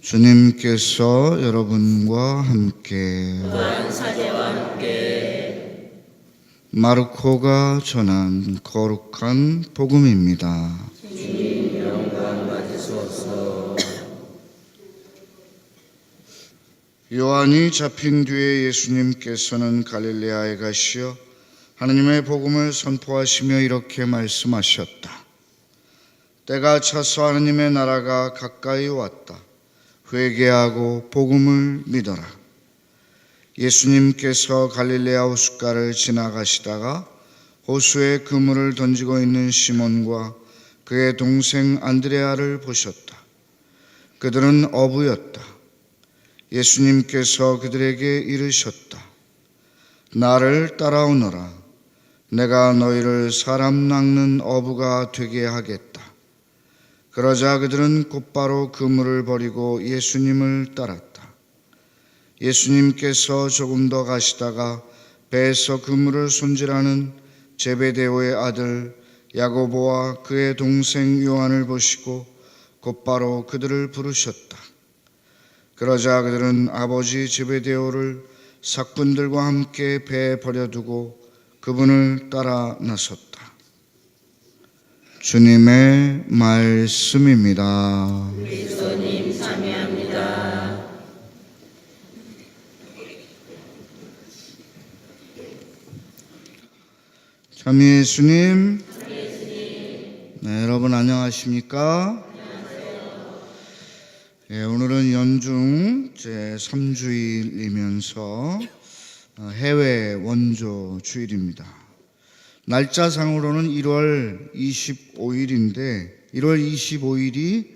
주님께서 여러분과 함께 또한 사제와 함께 마르코가 전한 거룩한 복음입니다. 주님 영광 받으소서. 요한이 잡힌 뒤에 예수님께서는 갈릴레아에 가시어 하느님의 복음을 선포하시며 이렇게 말씀하셨다. 때가 차서 하느님의 나라가 가까이 왔다. 회개하고 복음을 믿어라. 예수님께서 갈릴레아 호숫가를 지나가시다가 호수에 그물을 던지고 있는 시몬과 그의 동생 안드레아를 보셨다. 그들은 어부였다. 예수님께서 그들에게 이르셨다. 나를 따라오너라. 내가 너희를 사람 낚는 어부가 되게 하겠다. 그러자 그들은 곧바로 그물을 버리고 예수님을 따랐다. 예수님께서 조금 더 가시다가 배에서 그물을 손질하는 제베데오의 아들 야고보와 그의 동생 요한을 보시고 곧바로 그들을 부르셨다. 그러자 그들은 아버지 제베데오를 삭군들과 함께 배에 버려두고 그분을 따라 나섰다. 주님의 말씀입니다. 그리스도님 참여합니다. 참 예수님. 네, 여러분 안녕하십니까? 네, 오늘은 연중 제3주일이면서 해외 원조 주일입니다. 날짜상으로는 1월 25일인데 1월 25일이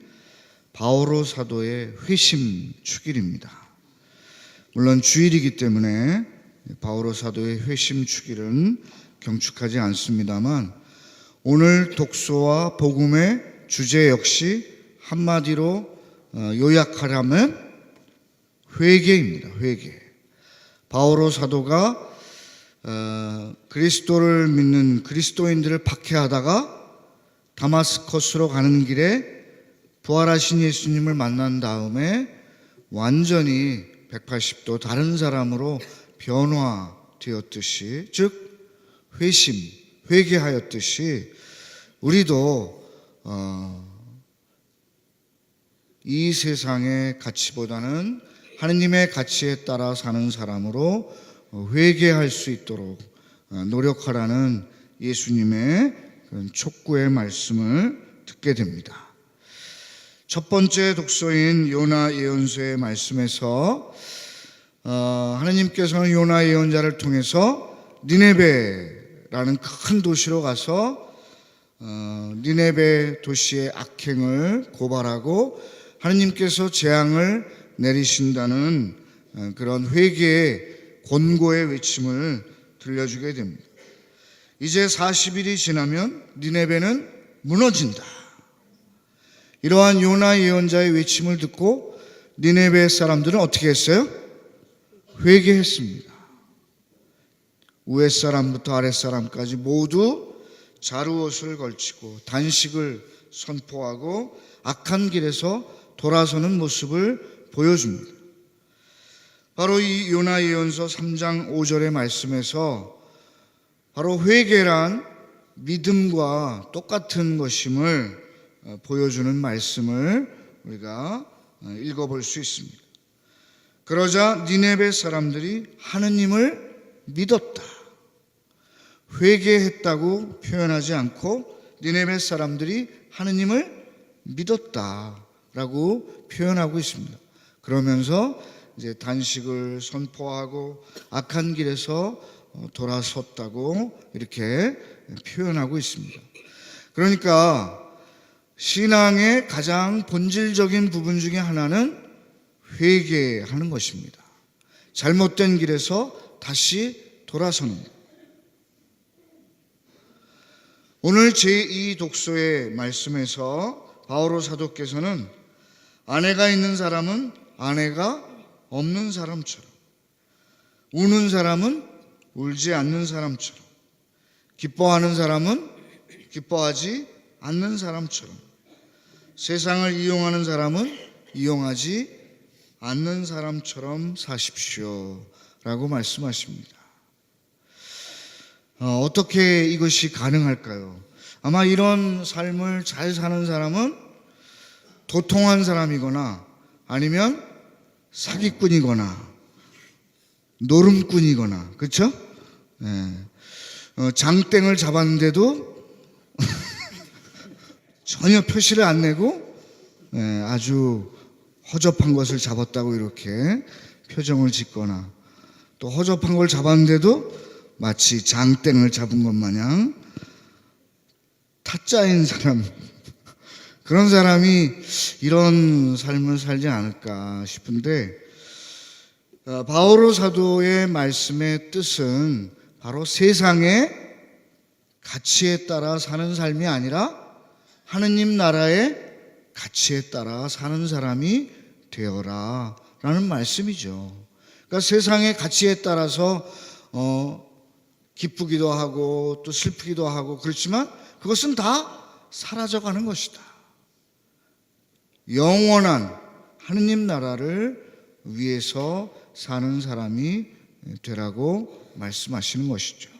바오로 사도의 회심 축일입니다. 물론 주일이기 때문에 바오로 사도의 회심 축일은 경축하지 않습니다만 오늘 독서와 복음의 주제 역시 한마디로 요약하려면 회개입니다. 회개. 바오로 사도가 그리스도를 믿는 그리스도인들을 박해하다가 다마스커스로 가는 길에 부활하신 예수님을 만난 다음에 완전히 180도 다른 사람으로 변화되었듯이, 즉 회개하였듯이 우리도 이 세상의 가치보다는 하느님의 가치에 따라 사는 사람으로 회개할 수 있도록 노력하라는 예수님의 그런 촉구의 말씀을 듣게 됩니다. 첫 번째 독서인 요나 예언서의 말씀에서 하느님께서는 요나 예언자를 통해서 니네베라는 큰 도시로 가서 니네베 도시의 악행을 고발하고 하느님께서 재앙을 내리신다는 그런 회개의 권고의 외침을 들려주게 됩니다. 이제 40일이 지나면 니네베는 무너진다. 이러한 요나 예언자의 외침을 듣고 니네베 사람들은 어떻게 했어요? 회개했습니다. 위에 사람부터 아랫 사람까지 모두 자루옷을 걸치고 단식을 선포하고 악한 길에서 돌아서는 모습을 보여줍니다. 바로 이 요나 예언서 3장 5절의 말씀에서 바로 회개란 믿음과 똑같은 것임을 보여주는 말씀을 우리가 읽어볼 수 있습니다. 그러자 니네베 사람들이 하느님을 믿었다. 회개했다고 표현하지 않고 니네베 사람들이 하느님을 믿었다라고 표현하고 있습니다. 그러면서 이제 단식을 선포하고 악한 길에서 돌아섰다고 이렇게 표현하고 있습니다. 그러니까 신앙의 가장 본질적인 부분 중에 하나는 회개하는 것입니다. 잘못된 길에서 다시 돌아서는 것. 오늘 제2 독서의 말씀에서 바오로 사도께서는 아내가 있는 사람은 아내가 없는 사람처럼, 우는 사람은 울지 않는 사람처럼, 기뻐하는 사람은 기뻐하지 않는 사람처럼, 세상을 이용하는 사람은 이용하지 않는 사람처럼 사십시오 라고 말씀하십니다. 어떻게 이것이 가능할까요? 아마 이런 삶을 잘 사는 사람은 도통한 사람이거나 아니면 사기꾼이거나 노름꾼이거나, 그렇죠? 장땡을 잡았는데도 전혀 표시를 안 내고 아주 허접한 것을 잡았다고 이렇게 표정을 짓거나, 또 허접한 걸 잡았는데도 마치 장땡을 잡은 것 마냥 타짜인 사람, 그런 사람이 이런 삶을 살지 않을까 싶은데, 바오로 사도의 말씀의 뜻은 바로 세상의 가치에 따라 사는 삶이 아니라 하느님 나라의 가치에 따라 사는 사람이 되어라 라는 말씀이죠. 그러니까 세상의 가치에 따라서 기쁘기도 하고 또 슬프기도 하고 그렇지만 그것은 다 사라져가는 것이다. 영원한 하느님 나라를 위해서 사는 사람이 되라고 말씀하시는 것이죠.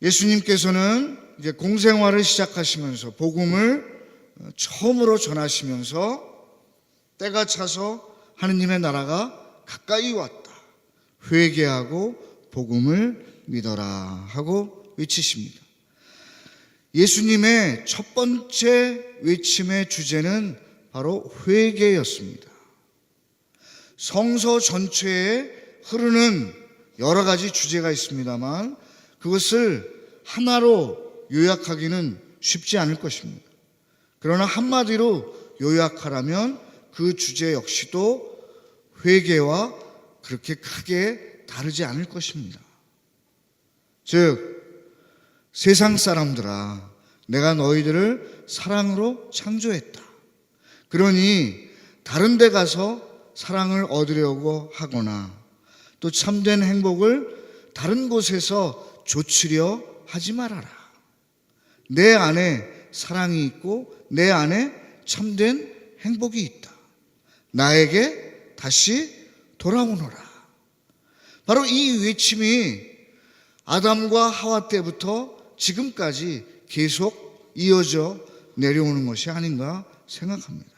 예수님께서는 이제 공생활을 시작하시면서 복음을 처음으로 전하시면서 때가 차서 하느님의 나라가 가까이 왔다, 회개하고 복음을 믿어라 하고 외치십니다. 예수님의 첫 번째 외침의 주제는 바로 회개였습니다. 성서 전체에 흐르는 여러 가지 주제가 있습니다만 그것을 하나로 요약하기는 쉽지 않을 것입니다. 그러나 한마디로 요약하라면 그 주제 역시도 회개와 그렇게 크게 다르지 않을 것입니다. 즉, 세상 사람들아, 내가 너희들을 사랑으로 창조했다. 그러니 다른 데 가서 사랑을 얻으려고 하거나 또 참된 행복을 다른 곳에서 좇으려 하지 말아라. 내 안에 사랑이 있고 내 안에 참된 행복이 있다. 나에게 다시 돌아오너라. 바로 이 외침이 아담과 하와 때부터 지금까지 계속 이어져 내려오는 것이 아닌가 생각합니다.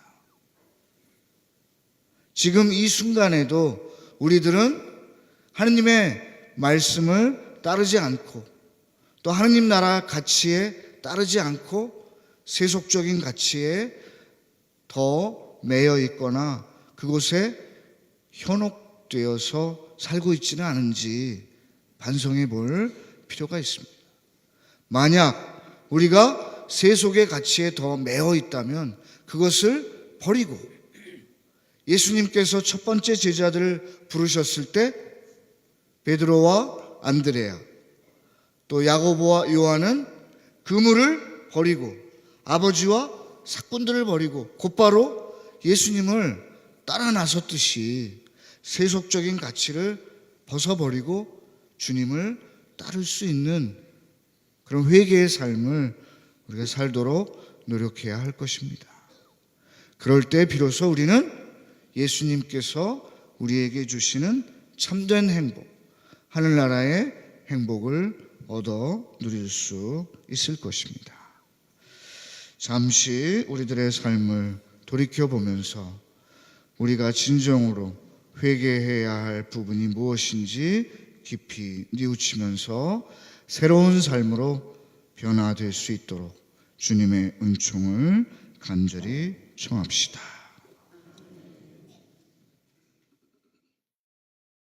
지금 이 순간에도 우리들은 하느님의 말씀을 따르지 않고 또 하느님 나라 가치에 따르지 않고 세속적인 가치에 더 매여 있거나 그곳에 현혹되어서 살고 있지는 않은지 반성해 볼 필요가 있습니다. 만약 우리가 세속의 가치에 더 매여 있다면 그것을 버리고 예수님께서 첫 번째 제자들을 부르셨을 때 베드로와 안드레아 또 야고보와 요한은 그물을 버리고 아버지와 사꾼들을 버리고 곧바로 예수님을 따라 나섰듯이 세속적인 가치를 벗어버리고 주님을 따를 수 있는 그런 회개의 삶을 우리가 살도록 노력해야 할 것입니다. 그럴 때 비로소 우리는 예수님께서 우리에게 주시는 참된 행복, 하늘나라의 행복을 얻어 누릴 수 있을 것입니다. 잠시 우리들의 삶을 돌이켜보면서 우리가 진정으로 회개해야 할 부분이 무엇인지 깊이 뉘우치면서 새로운 삶으로 변화될 수 있도록 주님의 은총을 간절히 청합시다.